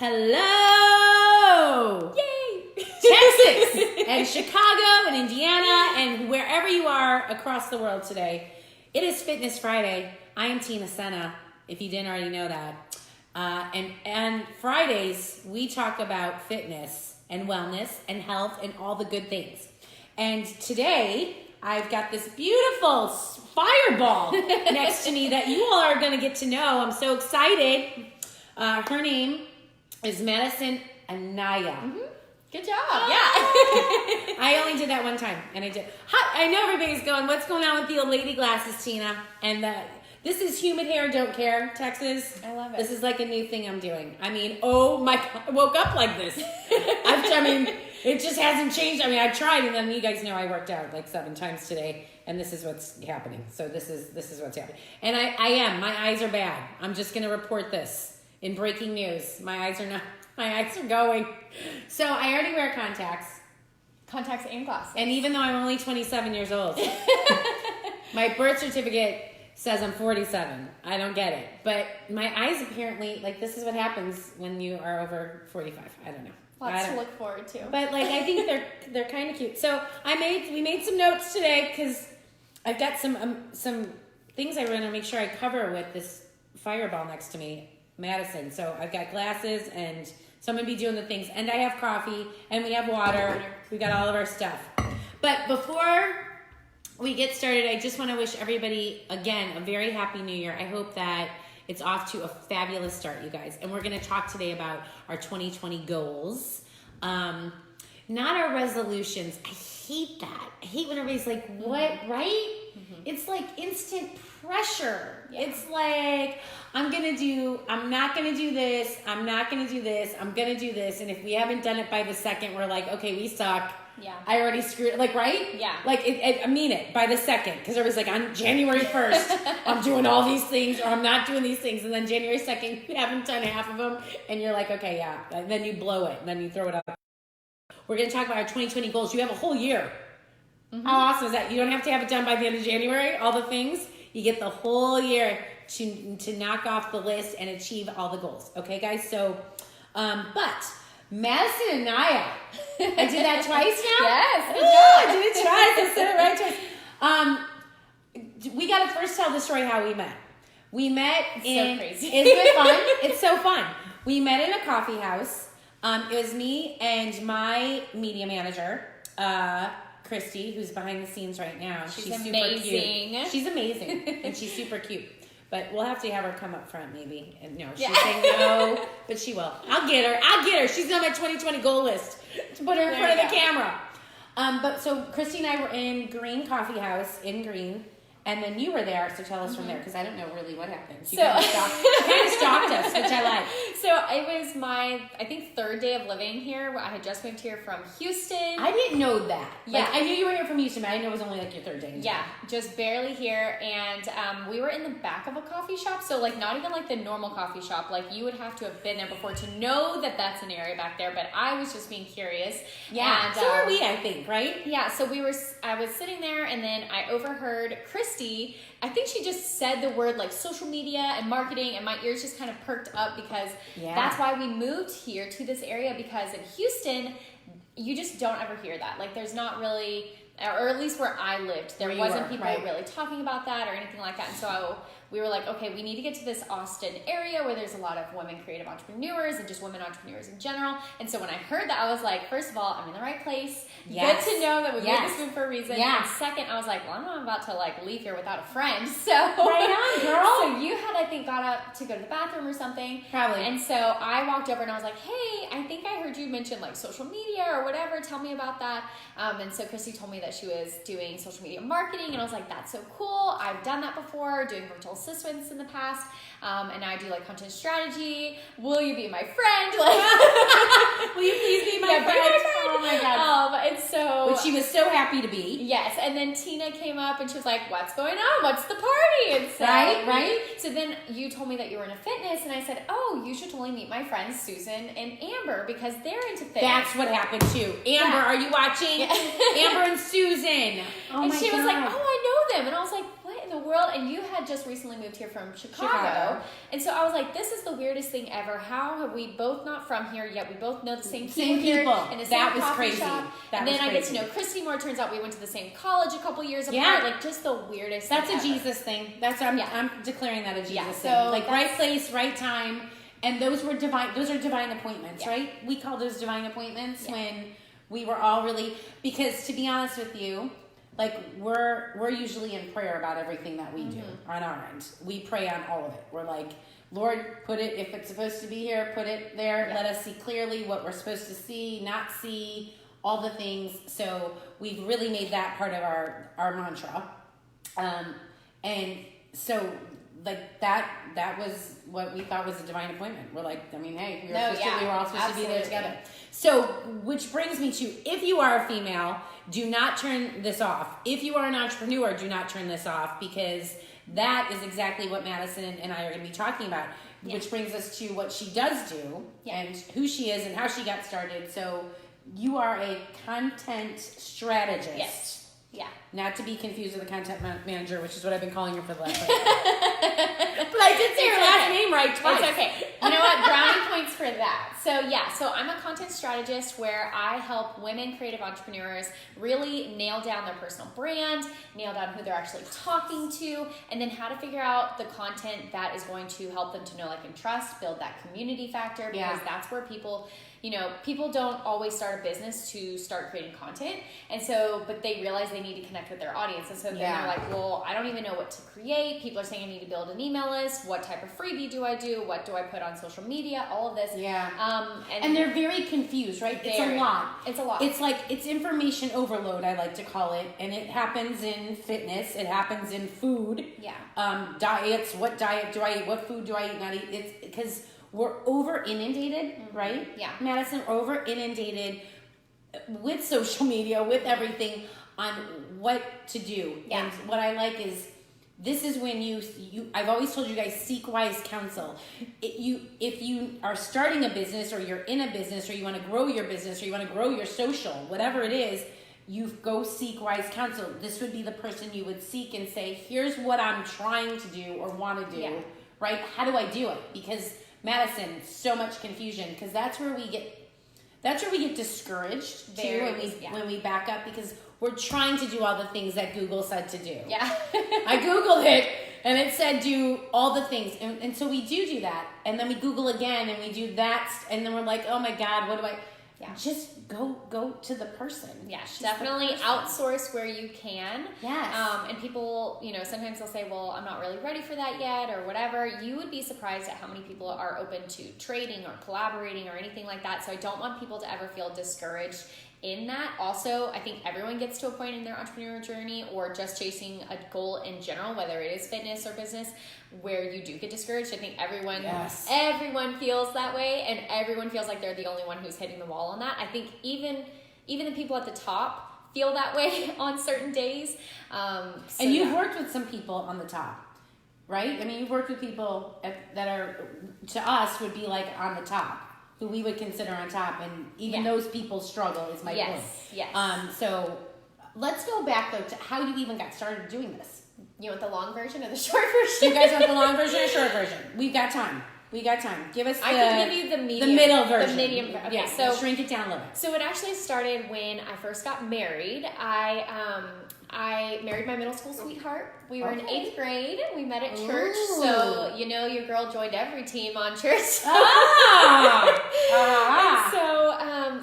Hello! Yay! Texas and Chicago and Indiana and wherever you are across the world today. It is Fitness Friday. I am Tina Senna, if you didn't already know that. And Fridays, we talk about fitness and wellness and health and all the good things. And today, I've got this beautiful fireball next to me that you all are going to get to know. I'm so excited. Her name is Madison Anaya. Mm-hmm. Good job. I only did that one time, and I did. I know everybody's going, what's going on with the old lady glasses, Tina? And this is Humid Hair, Don't Care, Texas. I love it. This is like a new thing I'm doing. I mean, oh my God, I woke up like this. It just hasn't changed. I tried, and then you guys know I worked out like 7 times today, and this is what's happening. So this is what's happening. And I am. My eyes are bad. I'm just going to report this in breaking news. My eyes are going. So I already wear contacts. Contacts and glasses. And even though I'm only 27 years old, my birth certificate says I'm 47. I don't get it. But my eyes apparently, like, this is what happens when you are over 45. I don't know. Lots to look forward to. But like, I think they're kind of cute. So we made some notes today because I've got some things I want to make sure I cover with this fireball next to me, Madison. So I've got glasses, and so I'm going to be doing the things. And I have coffee, and we have water. We got all of our stuff. But before we get started, I just want to wish everybody, again, a very happy new year. I hope that it's off to a fabulous start, you guys. And we're going to talk today about our 2020 goals. Not our resolutions. I hate that. I hate when everybody's like, what, right? Mm-hmm. It's like instant pressure. Yeah. It's like, I'm not going to do this. I'm not going to do this. I'm going to do this. And if we haven't done it by the second, we're like, okay, we suck. Yeah. I already screwed it. Like, right? Yeah. Like, I mean it by the second. Because everybody's like, on January 1st, I'm doing all these things, or I'm not doing these things. And then January 2nd, you haven't done half of them. And you're like, okay, yeah. And then you blow it. And then you throw it up. We're going to talk about our 2020 goals. You have a whole year. Mm-hmm. How awesome is that? You don't have to have it done by the end of January, all the things. You get the whole year to knock off the list and achieve all the goals. Okay, guys? So, but Madison Anaya. I did that twice now? Yes. Good job. I did it twice. I said it right twice. We got to first tell the story how we met. We met so crazy. Isn't it fun? It's so fun. We met in a coffee house. It was me and my media manager, Christy, who's behind the scenes right now. She's amazing. Super cute. She's amazing, and she's super cute. But we'll have to have her come up front, maybe. And no, she's saying no, but she will. I'll get her. She's on my 2020 goal list to put her in front of the camera. But so Christy and I were in Green Coffee House in Green. And then you were there, so tell us from there, because I don't know really what happened. She kind of stalked us, which I like. So it was my, I think, 3rd day of living here. I had just moved here from Houston. I didn't know that. Yeah. Like, I knew you were here from Houston, but I didn't know it was only like your 3rd day. Yeah, just barely here. And we were in the back of a coffee shop. So like not even like the normal coffee shop. Like you would have to have been there before to know that that's an area back there. But I was just being curious. Yeah, and, so are we, I think, right? Yeah, so I was sitting there, and then I overheard Christy. I think she just said the word like social media and marketing, and my ears just kind of perked up because that's why we moved here to this area, because in Houston, you just don't ever hear that. Like there's not really, or at least where I lived, there wasn't people really talking about that or anything like that. And so we were like, okay, we need to get to this Austin area where there's a lot of women creative entrepreneurs and just women entrepreneurs in general. And so when I heard that, I was like, first of all, I'm in the right place. Yes. Good to know that we made this move for a reason. Yes. And second, I was like, well, I'm not about to like leave here without a friend. So right on, girl. So you had, I think, got up to go to the bathroom or something. Probably. And so I walked over and I was like, hey, I think I heard you mention like social media or whatever. Tell me about that. And so Christy told me that she was doing social media marketing, and I was like, that's so cool. I've done that before, doing virtual assistants in the past. And now I do like content strategy. Will you be my friend? Like, will you please be my friend? Oh my God. And so, which she was so happy to be. Yes. And then Tina came up and she was like, what's going on? What's the party? And so, right. So then you told me that you were into fitness, and I said, oh, you should totally meet my friends Susan and Amber, because they're into fitness. That's what happened too. Amber, are you watching? Amber and Susan. Oh, and she was like, oh, I know them. And I was like, what in the world, and you had just recently moved here from Chicago. And so I was like, this is the weirdest thing ever. How have we both not from here, yet we both know the same people here in the same coffee shop. And then I get to know Christy more. Turns out we went to the same college a couple years apart. Like, just the weirdest That's thing a Jesus thing. That's I'm declaring that a Jesus thing. So like, right place, right time. And those are divine appointments, right? We call those divine appointments when we were all really, because to be honest with you, like, we're usually in prayer about everything that we do on our end. We pray on all of it. We're like, Lord, put it, if it's supposed to be here, put it there. Let us see clearly what we're supposed to see, not see, all the things. So we've really made that part of our mantra. And so, like, that was what we thought was a divine appointment. We're like, I mean, hey, we were all supposed to be there together. So, which brings me to, if you are a female, do not turn this off. If you are an entrepreneur, do not turn this off, because that is exactly what Madison and I are going to be talking about, which brings us to what she does do and who she is and how she got started. So, you are a content strategist. Yes. Yeah. Not to be confused with a content manager, which is what I've been calling her for the last 5 years. But I did say her last name right twice. It's okay. You know what? Brownie points for that. So I'm a content strategist where I help women creative entrepreneurs really nail down their personal brand, nail down who they're actually talking to, and then how to figure out the content that is going to help them to know, like, and trust, build that community factor, because that's where people don't always start a business to start creating content. And so, but they realize they need to connect with their audience. And so then they're like, well, I don't even know what to create. People are saying I need to build an email list. What type of freebie do I do? What do I put on social media? All of this. Yeah. And they're very confused, right? It's a lot. It's a lot. It's like, it's information overload, I like to call it. And it happens in fitness. It happens in food. Yeah. Diets. What diet do I eat? What food do I eat, not eat? It's because we're over inundated, right? Yeah. Madison, over inundated with social media, with everything on what to do. Yeah. And what I like is, this is when you I've always told you guys, seek wise counsel. If you are starting a business, or you're in a business, or you want to grow your business, or you want to grow your social, whatever it is, you go seek wise counsel. This would be the person you would seek and say, here's what I'm trying to do or want to do, right? How do I do it? Because Madison, so much confusion, because that's where we get discouraged too when we back up, because we're trying to do all the things that Google said to do. Yeah. I Googled it and it said do all the things. And so we do that. And then we Google again and we do that. And then we're like, oh my God, what do I... Yeah. Just go to the person. Yeah, definitely outsource where you can. Yes. And people, sometimes they'll say, well, I'm not really ready for that yet, or whatever. You would be surprised at how many people are open to trading or collaborating or anything like that. So I don't want people to ever feel discouraged in that. Also, I think everyone gets to a point in their entrepreneurial journey, or just chasing a goal in general, whether it is fitness or business, where you do get discouraged. I think everyone feels that way, and everyone feels like they're the only one who's hitting the wall on that. I think even the people at the top feel that way on certain days. And you've worked with some people on the top, right? I mean, you've worked with people that are, to us, would be like on the top, who we would consider on top, and even those people struggle, is my point. Yes. So let's go back, though, to how you even got started doing this. You want the long version or the short version? You guys want the long version or short version? We've got time. Give us I can give you the middle version. The medium. Okay, yeah, so shrink it down a little bit. So it actually started when I first got married. I married my middle school sweetheart. We were in 8th grade. We met at church. Ooh. So, your girl joined every team on church.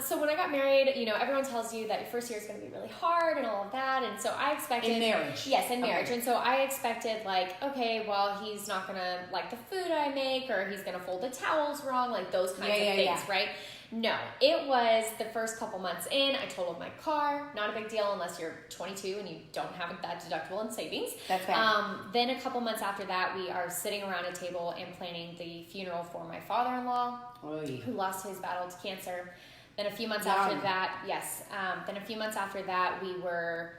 So when I got married, everyone tells you that your first year is going to be really hard and all of that. And so I expected... In marriage. Yes, in marriage. Okay. And so I expected, like, okay, well, he's not going to like the food I make, or he's going to fold the towels wrong, like those kinds of things, right? No, it was the first couple months in. I totaled my car. Not a big deal unless you're 22 and you don't have that deductible in savings. That's bad. Then a couple months after that, we are sitting around a table and planning the funeral for my father-in-law, who lost his battle to cancer. Then a few months after that, we were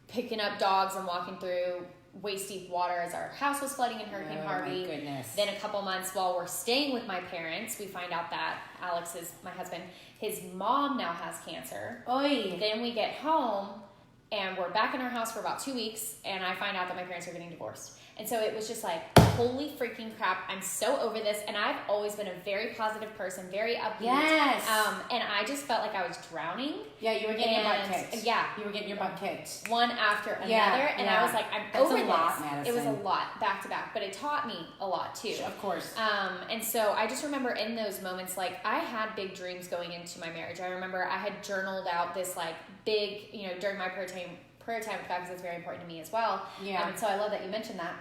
picking up dogs and walking through waist-deep water as our house was flooding in Hurricane Harvey. My goodness. Then a couple months while we're staying with my parents, we find out that my husband, his mom now has cancer. Oy. Then we get home, and we're back in our house for about 2 weeks, and I find out that my parents are getting divorced. And so it was just like, holy freaking crap, I'm so over this. And I've always been a very positive person, very upbeat. Yes. And I just felt like I was drowning. Yeah, you were getting your butt kicked. Yeah. You were getting your butt kicked. One after another. Yeah, and yeah. I was like, I'm That's over a lot, this. Madison. It was a lot, back to back. But it taught me a lot, too. Of course. And so I just remember in those moments, like, I had big dreams going into my marriage. I remember I had journaled out this, like, big, you know, during my prayer time with God, because it's very important to me as well. Yeah. And so I love that you mentioned that.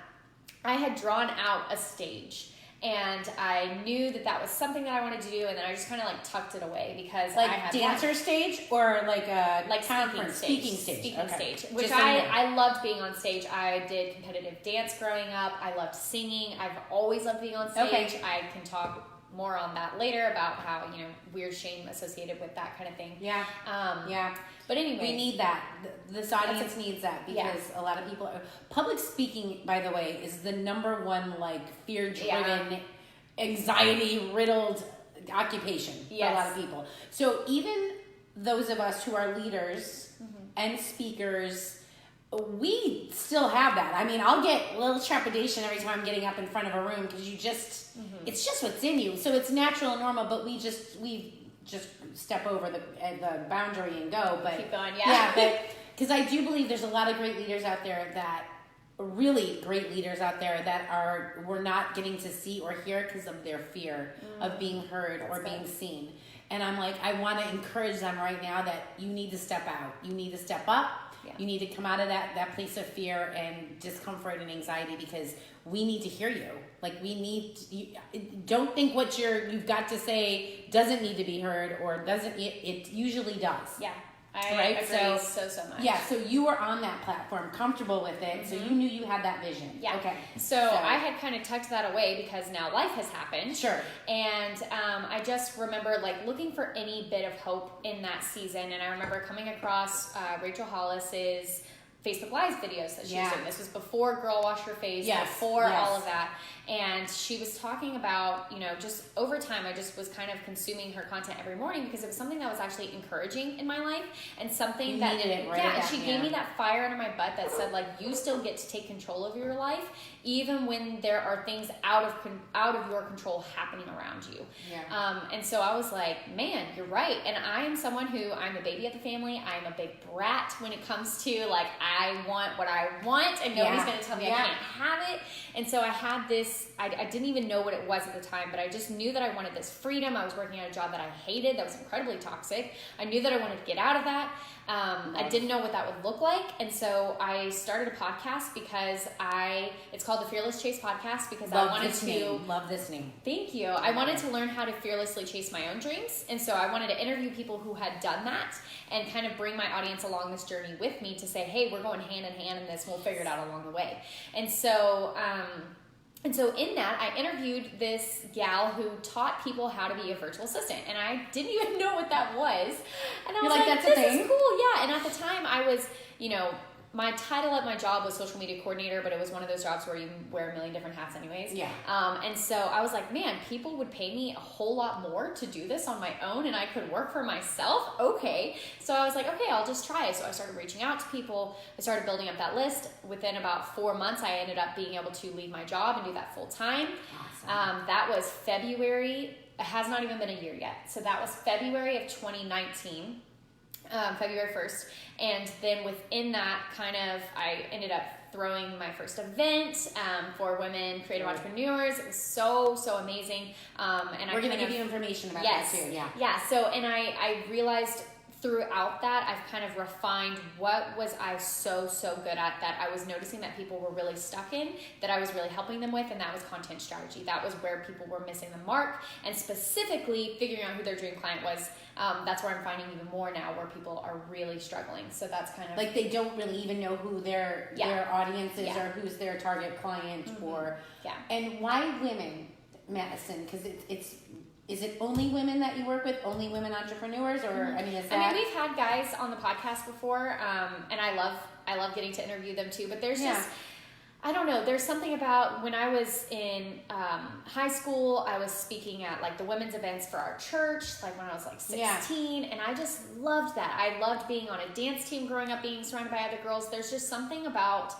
I had drawn out a stage, and I knew that that was something that I wanted to do, and then I just kind of like tucked it away because like I had dancer stage or like a like conference speaking stage, okay. which Just so you know. I loved being on stage. I did competitive dance growing up. I loved singing. I've always loved being on stage. Okay. I can talk more on that later about how, you know, weird shame associated with that kind of thing. Yeah. Yeah. But anyway, we need that. This audience needs that because a lot of people are, public speaking, by the way, is the number one like fear-driven, anxiety-riddled occupation for a lot of people. So even those of us who are leaders and speakers, we still have that. I mean, I'll get a little trepidation every time I'm getting up in front of a room because you just, it's just what's in you. So it's natural and normal, but we just step over the boundary and go. But keep going, yeah, but because I do believe there's a lot of great leaders out there that, really great leaders out there that we're not getting to see or hear because of their fear of being heard or being seen. And I'm like, I want to encourage them right now that you need to step out. You need to step up. Yeah. You need to come out of that place of fear and discomfort and anxiety because we need to hear you. Like we need you, don't think what you've got to say doesn't need to be heard or doesn't. It usually does. Yeah. I agree so much. Yeah, so you were on that platform, comfortable with it, so you knew you had that vision. Yeah. Okay. So I had kind of tucked that away because now life has happened. Sure. And I just remember like looking for any bit of hope in that season. And I remember coming across Rachel Hollis's Facebook Live videos that she was doing. This was before Girl Wash Your Face, before all of that. And she was talking about, you know, just over time, I just was kind of consuming her content every morning because it was something that was actually encouraging in my life and something you that needed it right and she gave me that fire under my butt that said like, you still get to take control of your life, even when there are things out of your control happening around you. Yeah. And so I was like, man, you're right. And I am someone who, I'm a baby of the family. I'm a big brat when it comes to like, I want what I want and nobody's going to tell me I can't have it. And so I had this, I didn't even know what it was at the time, but I just knew that I wanted this freedom. I was working at a job that I hated, that was incredibly toxic. I knew that I wanted to get out of that. I didn't know what that would look like. And so I started a podcast because it's called the Fearless Chase Podcast because I wanted to... Love this name. Thank you. I wanted to learn how to fearlessly chase my own dreams. And so I wanted to interview people who had done that and kind of bring my audience along this journey with me to say, hey, we're going hand in hand in this and we'll figure it out along the way. And so in that, I interviewed this gal who taught people how to be a virtual assistant. And I didn't even know what that was. And I was like, that's this a thing? is cool. Yeah. And at the time, I was, you know, my title at my job was social media coordinator, but it was one of those jobs where you wear a million different hats anyways. Yeah. And so I was like, man, people would pay me a whole lot more to do this on my own and I could work for myself. Okay. So I was like, okay, I'll just try it. So I started reaching out to people. I started building up that list. Within about 4 months, I ended up being able to leave my job and do that full time. Awesome. That was February. It has not even been a year yet. So that was February of 2019. February 1st. And then within that I ended up throwing my first event for women creative entrepreneurs. It was so amazing. And we're going to give you information about that too. Yeah. Yeah. So, and I realized throughout that, I've kind of refined what was I so good at that I was noticing that people were really stuck in, that I was really helping them with, and that was content strategy. That was where people were missing the mark, and specifically figuring out who their dream client was. That's where I'm finding even more now where people are really struggling. So that's kind of... Like they don't really even know who their audience is or who's their target client or... Yeah. And why women, Madison? Because is it only women that you work with? Only women entrepreneurs, or I mean, is that? I mean, we've had guys on the podcast before, and I love getting to interview them too. But there's just I don't know. There's something about when I was in high school, I was speaking at like the women's events for our church, like when I was like 16, and I just loved that. I loved being on a dance team growing up, being surrounded by other girls. There's just something about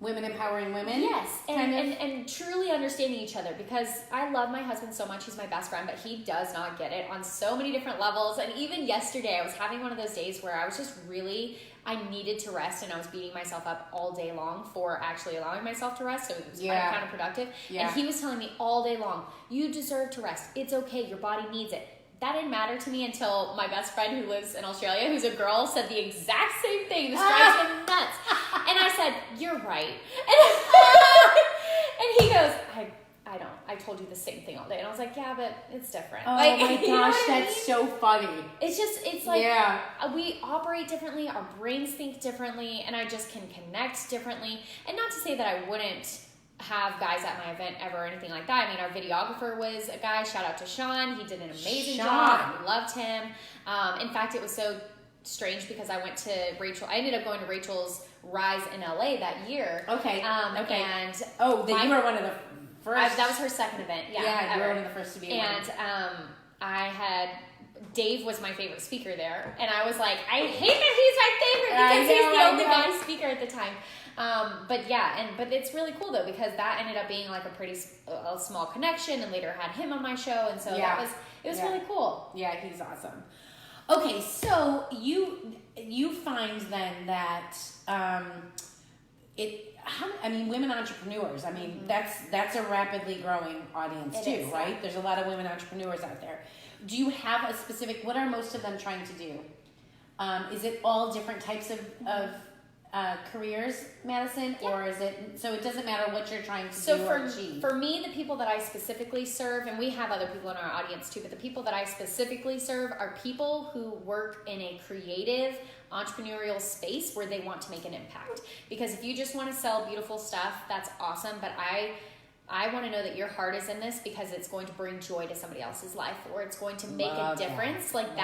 women empowering women. Yes, and truly understanding each other, because I love my husband so much. He's my best friend, but he does not get it on so many different levels. And even yesterday, I was having one of those days where I was just really, I needed to rest, and I was beating myself up all day long for actually allowing myself to rest, so it was kind of counterproductive. And he was telling me all day long, you deserve to rest. It's okay. Your body needs it. That didn't matter to me until my best friend who lives in Australia, who's a girl, said the exact same thing. This drives me nuts. And I said, you're right. And he goes, I told you the same thing all day. And I was like, yeah, but it's different. Oh like, my gosh, that's so funny. It's like we operate differently, our brains think differently, and I just can connect differently. And not to say that I wouldn't have guys at my event ever or anything like that. I mean, our videographer was a guy. Shout out to Sean. He did an amazing job. We loved him. In fact, it was so strange because I went to Rachel. I ended up going to Rachel's Rise in LA that year. Okay. Okay. And you were one of the first. That was her second event. Yeah, you were one of the first to be. And I had. Dave was my favorite speaker there, and I was like, I hate that he's my favorite because he's the only guy speaker at the time. But it's really cool though, because that ended up being like a pretty small connection, and later had him on my show, and so it was really cool. Yeah, he's awesome. Okay, so you find then that women entrepreneurs. I mean, that's a rapidly growing audience too, right? There's a lot of women entrepreneurs out there. Do you have a specific? What are most of them trying to do? Is it all different types of careers, Madison, or is it so? It doesn't matter what you're trying to do or achieve. For me, the people that I specifically serve, and we have other people in our audience too, but the people that I specifically serve are people who work in a creative, entrepreneurial space where they want to make an impact. Because if you just want to sell beautiful stuff, that's awesome, but I want to know that your heart is in this because it's going to bring joy to somebody else's life, or it's going to make a difference. That. Like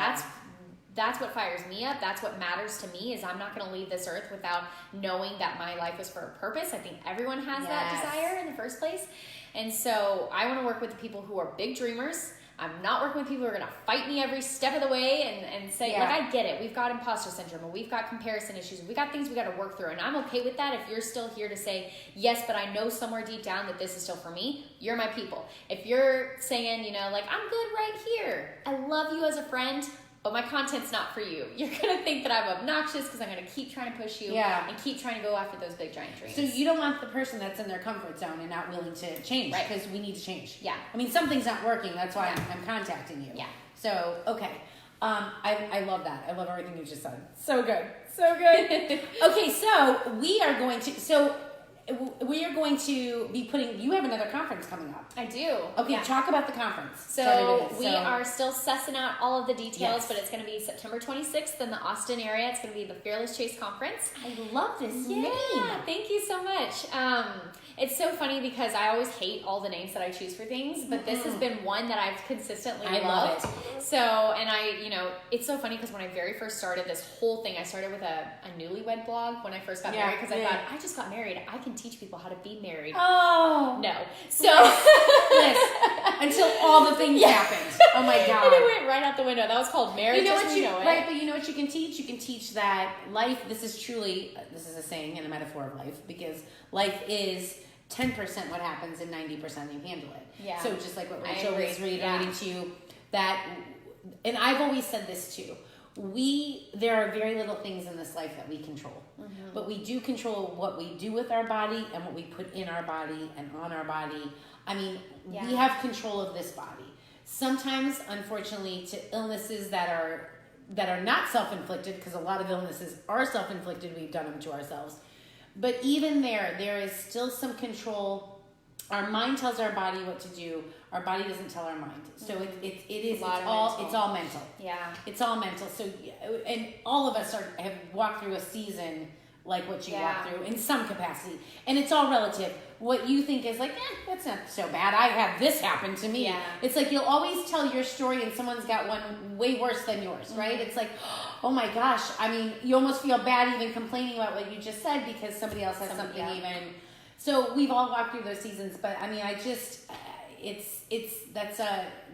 that's what fires me up. That's what matters to me, is I'm not going to leave this earth without knowing that my life was for a purpose. I think everyone has that desire in the first place. And so I want to work with the people who are big dreamers. I'm not working with people who are going to fight me every step of the way and say, like, I get it. We've got imposter syndrome, and we've got comparison issues, and we've got things we got to work through. And I'm okay with that if you're still here to say, yes, but I know somewhere deep down that this is still for me. You're my people. If you're saying, like, I'm good right here. I love you as a friend, but my content's not for you. You're going to think that I'm obnoxious because I'm going to keep trying to push you and keep trying to go after those big giant dreams. So you don't want the person that's in their comfort zone and not willing to change, because we need to change. Yeah. I mean, something's not working. That's why I'm contacting you. Yeah. So, okay. I love that. I love everything you just said. So good. So good. Okay, so we are going to be putting, you have another conference coming up. I do. Okay, talk about the conference. So we are still sussing out all of the details, but it's going to be September 26th in the Austin area. It's going to be the Fearless Chase Conference. I love this name. Thank you so much. It's so funny because I always hate all the names that I choose for things, but this has been one that I've consistently loved. Love it. So, and it's so funny because when I very first started this whole thing, I started with a newlywed blog when I first got married, because I thought, I just got married. I can teach people how to be married. Oh. No. So. Until all the things happened. Oh my God. And it went right out the window. That was called marriage. Right, but you know what you can teach? You can teach that life, this is a saying and a metaphor of life, because life is 10% what happens and 90% you handle it. Yeah. So just like what Rachel was reiterating to you, that, and I've always said this too, there are very little things in this life that we control, but we do control what we do with our body and what we put in our body and on our body. I mean, we have control of this body. Sometimes, unfortunately, to illnesses that are not self-inflicted, because a lot of illnesses are self-inflicted, we've done them to ourselves. But even there is still some control. Our mind tells our body what to do. Our body doesn't tell our mind. So it's all mental. Yeah. It's all mental. So, and all of us have walked through a season like what you walked through in some capacity. And it's all relative. What you think is like, that's not so bad. I had this happen to me. Yeah. It's like you'll always tell your story and someone's got one way worse than yours, right? It's like, oh my gosh. I mean, you almost feel bad even complaining about what you just said because somebody else has something even So we've all walked through those seasons, but I mean, I just,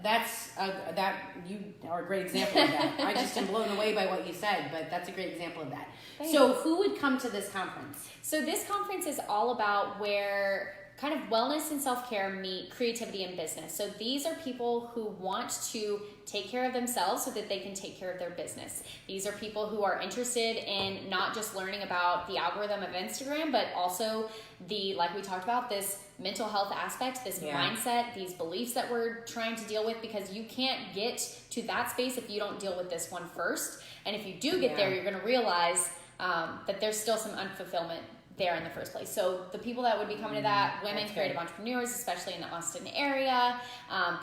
that you are a great example of that. I just am blown away by what you said, but that's a great example of that. Thanks. So who would come to this conference? So this conference is all about where kind of wellness and self-care meet creativity and business. So these are people who want to take care of themselves so that they can take care of their business. These are people who are interested in not just learning about the algorithm of Instagram, but also like we talked about, this mental health aspect, this mindset, these beliefs that we're trying to deal with, because you can't get to that space if you don't deal with this one first. And if you do get there, you're going to realize that there's still some unfulfillment there in the first place. So the people that would be coming to that, women creative entrepreneurs, especially in the Austin area,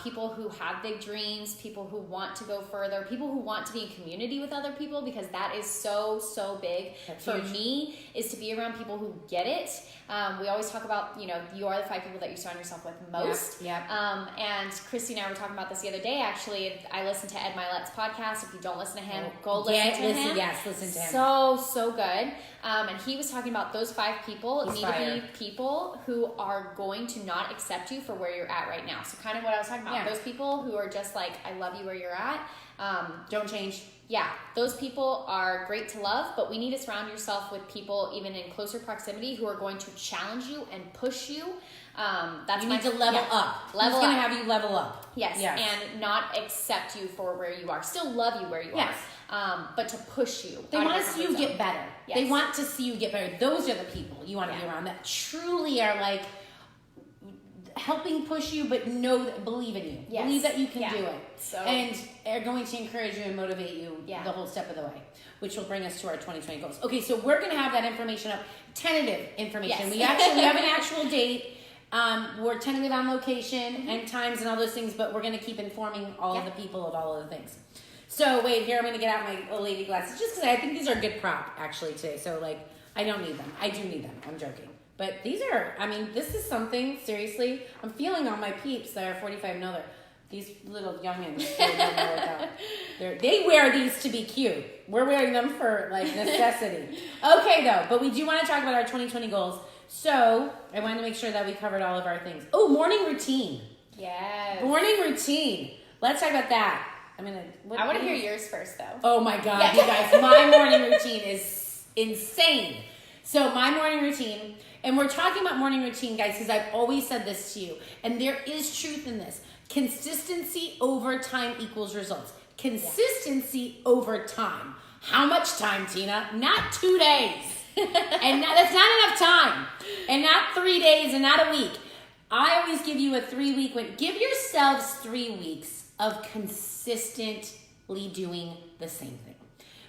people who have big dreams, people who want to go further, people who want to be in community with other people, because that is so, so big. That's for huge. me, is to be around people who get it. We always talk about, you are the 5 people that you surround yourself with most. Yep. And Christy and I were talking about this the other day, actually. I listened to Ed Milet's podcast. If you don't listen to him, go listen to him. Yes, listen to him. So good. And he was talking about those 5 people need to be people who are going to not accept you for where you're at right now. So kind of what I was talking about. Those people who are just like, I love you where you're at. Don't change. Yeah, those people are great to love, but we need to surround yourself with people even in closer proximity who are going to challenge you and push you. You need to level up. Who's going to have you level up? Yes, and not accept you for where you are. Still love you where you are, but to push you. They want to see you get better. Yes. They want to see you get better. Those are the people you want to be around that truly are like helping push you, but believe in you. Yes. Believe that you can do it. So, and are going to encourage you and motivate you the whole step of the way, which will bring us to our 2020 goals. Okay, so we're going to have that information up, tentative information. Yes. We have an actual date. We're tentative on location and times and all those things, but we're going to keep informing all of the people of all of the things. So wait, here I'm going to get out my old lady glasses just because I think these are a good prop actually today. So like, I don't need them. I do need them. I'm joking. But these are, I mean, this is something, seriously. I'm feeling all my peeps that are 45 and older. These little youngins, they wear these to be cute. We're wearing them for like necessity. Okay though, but we do want to talk about our 2020 goals. So I wanted to make sure that we covered all of our things. Oh, morning routine. Yes. Morning routine. Let's talk about that. I want to hear yours first though. Oh my God, you guys, my morning routine is insane. So my morning routine, and we're talking about morning routine, guys, because I've always said this to you, and there is truth in this. Consistency over time equals results. Consistency over time. How much time, Tina? Not 2 days. And that's not enough time. And not 3 days and not a week. I always give you a 3-week win. Give yourselves 3 weeks of consistently doing the same thing.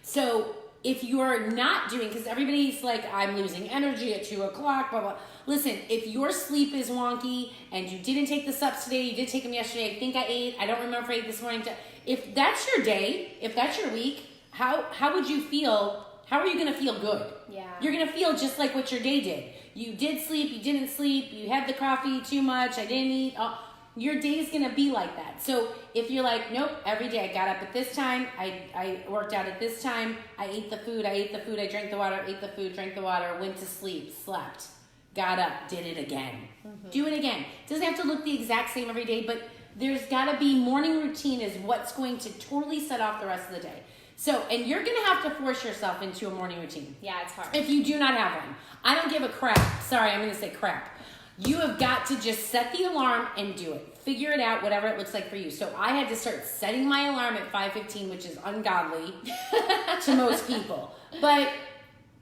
So if you're not doing, because everybody's like, I'm losing energy at 2 o'clock, blah, blah. Listen, if your sleep is wonky and you didn't take the sups today, you did take them yesterday, I think I ate, I don't remember if I ate this morning. If that's your day, if that's your week, how would you feel? How are you going to feel good? Yeah. You're going to feel just like what your day did. You did sleep, you didn't sleep, you had the coffee too much, I didn't eat. Your day is going to be like that. So if you're like, nope, every day I got up at this time, I worked out at this time, I ate the food, I drank the water, ate the food, drank the water, went to sleep, slept, got up, did it again. Mm-hmm. Do it again. It doesn't have to look the exact same every day, but there's got to be morning routine is what's going to totally set off the rest of the day. So, and you're going to have to force yourself into a morning routine. Yeah, it's hard. If you do not have one. I don't give a crap. Sorry, I'm going to say crap. You have got to just set the alarm and do it. Figure it out, whatever it looks like for you. So I had to start setting my alarm at 5:15, which is ungodly to most people. But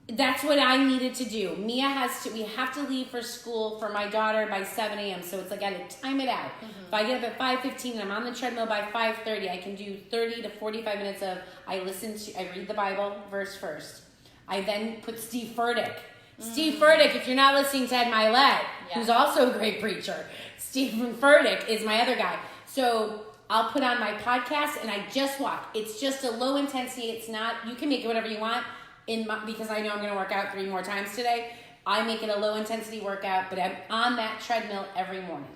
that's what I needed to do. We have to leave for school for my daughter by 7 a.m. So it's like I had to time it out. Mm-hmm. If I get up at 5:15 and I'm on the treadmill by 5:30, I can do 30 to 45 minutes of, I read the Bible verse first. I then put Steve Furtick. Steve Furtick, if you're not listening to Ed Milet, who's also a great preacher, Stephen Furtick is my other guy. So I'll put on my podcast and I just walk. It's just a low intensity. It's not, you can make it whatever you want because I know I'm going to work out 3 more times today. I make it a low intensity workout, but I'm on that treadmill every morning.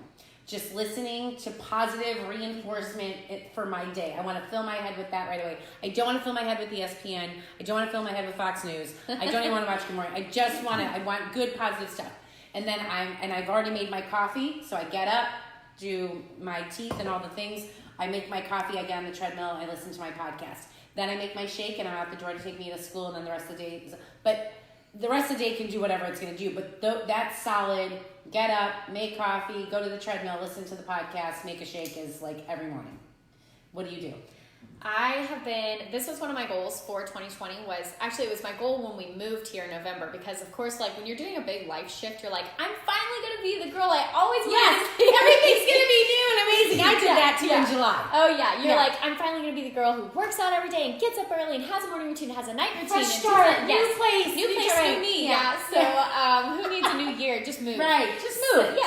Just listening to positive reinforcement for my day. I want to fill my head with that right away. I don't want to fill my head with ESPN. I don't want to fill my head with Fox News. I don't even want to watch Good Morning. I want good positive stuff. And then I've already made my coffee, so I get up, do my teeth and all the things. I make my coffee, I get on the treadmill, I listen to my podcast. Then I make my shake and I'm out the door to take me to school, and then the rest of the day, but the rest of the day can do whatever it's going to do. But that's solid. Get up, make coffee, go to the treadmill, listen to the podcast, make a shake is like every morning. What do you do? This was one of my goals for 2020 it was my goal when we moved here in November, because of course, like when you're doing a big life shift, you're like, I'm finally going to be the girl I always wanted to be. Everything's going to be new and amazing. I did that too in July. Oh yeah. You're like, I'm finally going to be the girl who works out every day and gets up early and has a morning routine, has a night routine. Fresh start, new place, new me. Yeah. So who needs a new year? Just move. Right. Just move.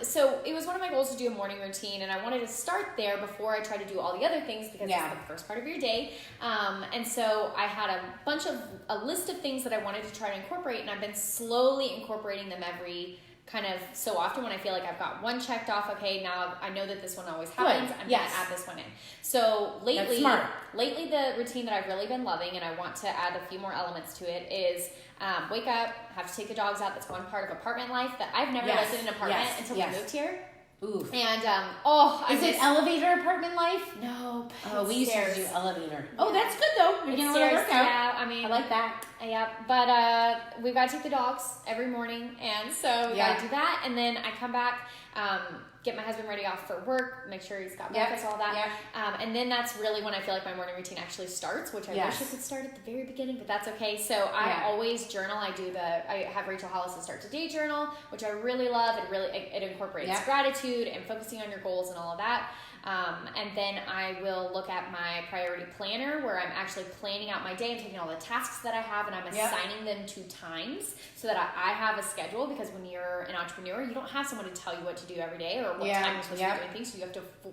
So it was one of my goals to do a morning routine, and I wanted to start there before I try to do all the other things, because it's the first part of your day. And so I had a list of things that I wanted to try to incorporate, and I've been slowly incorporating them every kind of so often when I feel like I've got one checked off. Okay, now I know that this one always happens. I'm going to add this one in. So lately the routine that I've really been loving, and I want to add a few more elements to it, is wake up, have to take the dogs out. That's one part of apartment life that I've never lived in an apartment until we moved here. Ooh. And is it elevator apartment life? No. Oh, we used to do elevator. Oh, that's good though. You're getting a little workout. Yeah, I mean, I like that. Yeah, but we've got to take the dogs every morning, and so we got to do that, and then I come back, get my husband ready off for work, make sure he's got breakfast, all that, and then that's really when I feel like my morning routine actually starts, which I wish it could start at the very beginning, but that's okay. So I always journal. I have Rachel Hollis's Start to Day journal, which I really love. It incorporates gratitude and focusing on your goals and all of that. And then I will look at my priority planner, where I'm actually planning out my day and taking all the tasks that I have, and I'm assigning them to times so that I have a schedule, because when you're an entrepreneur, you don't have someone to tell you what to do every day or what time you're supposed to be doing things. So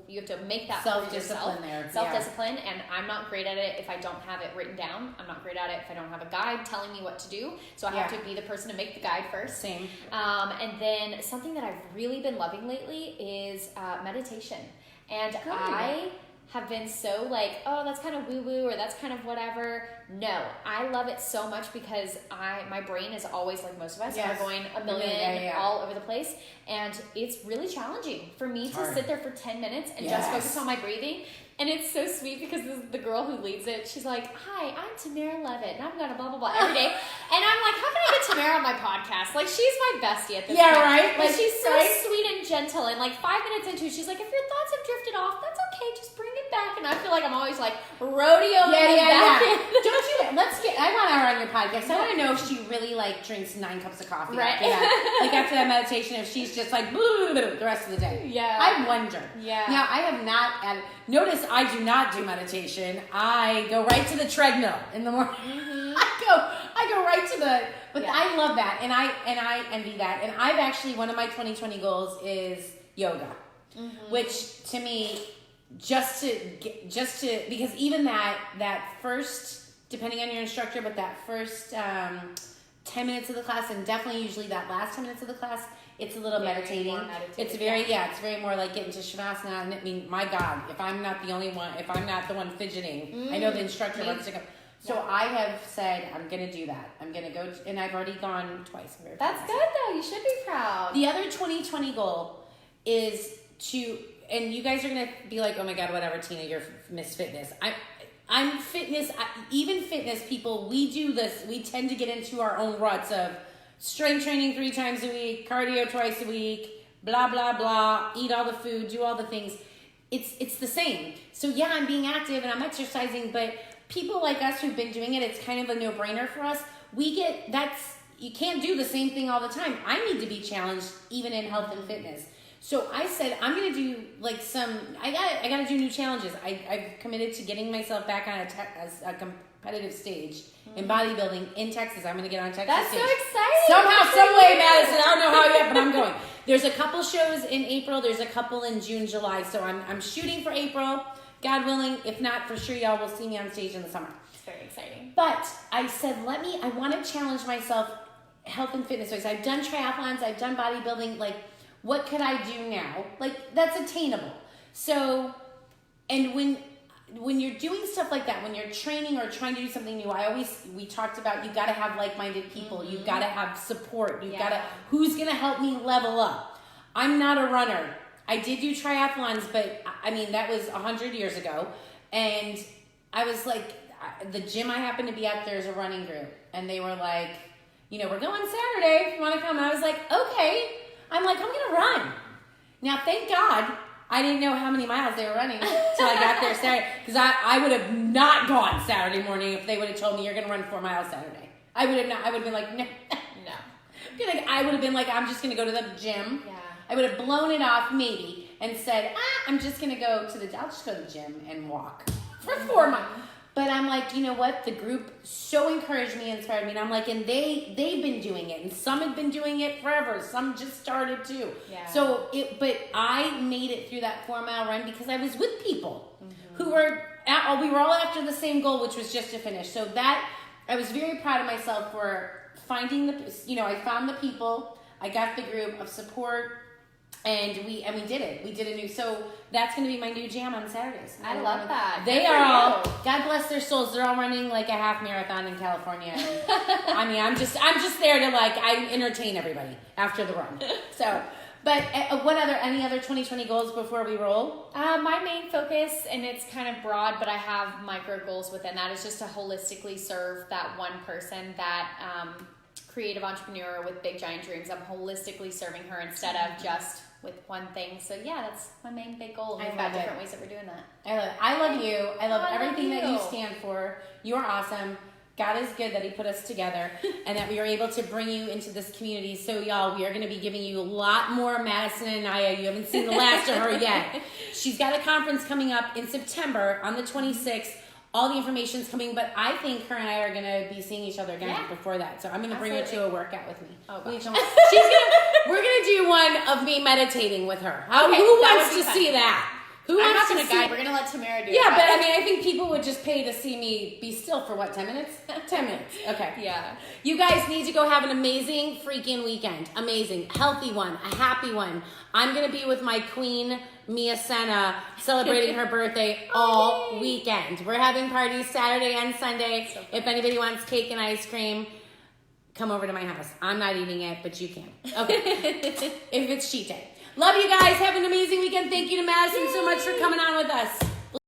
you have to make that self-discipline there. Self-discipline, and I'm not great at it if I don't have it written down. I'm not great at it if I don't have a guide telling me what to do. So I have to be the person to make the guide first. Same. And then something that I've really been loving lately is meditation. And I have been so like, oh, that's kind of woo-woo, or that's kind of whatever. No, I love it so much because my brain is always, like most of us, are going a million all over the place. And it's really challenging for me to sit there for 10 minutes and just focus on my breathing. And it's so sweet because the girl who leads it, she's like, hi, I'm Tamara Levitt, and I'm going to blah, blah, blah every day. And I'm like, how can I get Tamara on my podcast? Like, she's my bestie at this point. Right? Like, she's so sweet and gentle. And like 5 minutes into it, she's like, if your thoughts have drifted off, that's okay. Just bring it back. And I feel like I'm always like rodeoing back in. Don't you? I want her on your podcast. I want to know if she really like drinks 9 cups of coffee after that. Like after that meditation, if she's just like the rest of the day. Yeah. I wonder. Yeah. Now, I have not notice I do not do meditation. I go right to the treadmill in the morning. Mm-hmm. I go right to but I love that, and I envy that. And I've actually, one of my 2020 goals is yoga, which to me, just to because even that first, depending on your instructor, but that first 10 minutes of the class, and definitely usually that last 10 minutes of the class, it's a little meditating. It's very more like getting to Shavasana. And I mean, my God, if I'm not the one fidgeting, I know the instructor wants to go. So I have said, I'm going to do that. I'm going to go, and I've already gone twice. That's good though. You should be proud. The other 2020 goal is to, and you guys are going to be like, oh my God, whatever, Tina, you're Miss Fitness. I'm fitness, even fitness people, we do this, we tend to get into our own ruts of strength training 3 times a week, cardio twice a week, blah, blah, blah, eat all the food, do all the things. It's the same. So yeah, I'm being active and I'm exercising, but people like us who've been doing it, it's kind of a no-brainer for us. You can't do the same thing all the time. I need to be challenged even in health and fitness. So I said, I'm going to do like I got to do new challenges. I've committed to getting myself back on a competitive stage in bodybuilding in Texas. I'm going to get on Texas That's stage. So exciting. Somehow, some way, Madison. I don't know how yet, but I'm going. There's a couple shows in April. There's a couple in June, July. So I'm shooting for April. God willing, if not, for sure y'all will see me on stage in the summer. It's very exciting. But I said, I want to challenge myself health and fitness wise. I've done triathlons, I've done bodybuilding, like, what could I do now? Like, that's attainable. So, and when you're you're doing stuff like that, when you're training or trying to do something new, we talked about, you got to have like-minded people. You got to have support. You got to, who's going to help me level up? I'm not a runner. I did do triathlons, but I mean, that was 100 years ago. And I was like, the gym I happened to be at, there's a running group. And they were like, you know, we're going Saturday if you want to come. And I was like, okay. I'm like, I'm going to run. Now, thank God, I didn't know how many miles they were running until I got there Saturday. Because I would have not gone Saturday morning if they would have told me you're going to run 4 miles Saturday. I would have not. I would have been like, no. I would have been like, I'm just going to go to the gym. Yeah. I would have blown it off maybe and said, I'm just going to go to I'll just go to the gym and walk for 4 miles. But I'm like, you know what? The group so encouraged me, inspired me. And I'm like, and they've been doing it. And some have been doing it forever. Some just started too. Yeah. But I made it through that 4 mile run because I was with people who were, we were all after the same goal, which was just to finish. So that, I was very proud of myself for finding I found the people, I got the group of support, and we did it. We did a new, so that's going to be my new jam on Saturdays. I love that. They are all, God bless their souls, they're all running like a half marathon in California. I mean, I'm just there to I entertain everybody after the run. So, but any other 2020 goals before we roll? My main focus, and it's kind of broad, but I have micro goals within that, is just to holistically serve that one person, that creative entrepreneur with big giant dreams. I'm holistically serving her instead of just with one thing. So yeah, that's my main big goal. And we've got different ways that we're doing that. I love it. I love you. I love everything that you stand for. You're awesome. God is good that he put us together and that we are able to bring you into this community. So y'all, we are going to be giving you a lot more Madison Anaya. You haven't seen the last of her yet. She's got a conference coming up in September on the 26th. All the information's coming, but I think her and I are going to be seeing each other again before that. So I'm going to bring her to a workout with me. Oh, we're going to do one of me meditating with her. Who wants to see that? I'm not going to guide. We're going to let Tamara do it. Yeah, but I mean, I think people would just pay to see me be still for 10 minutes? 10 minutes. Okay. Yeah. You guys need to go have an amazing freaking weekend. Amazing. Healthy one. A happy one. I'm going to be with my queen, Mia Senna, celebrating her birthday all weekend. We're having parties Saturday and Sunday. So if anybody wants cake and ice cream, come over to my house. I'm not eating it, but you can. Okay. If it's cheat day. Love you guys. Have an amazing weekend. Thank you to Madison so much for coming on with us.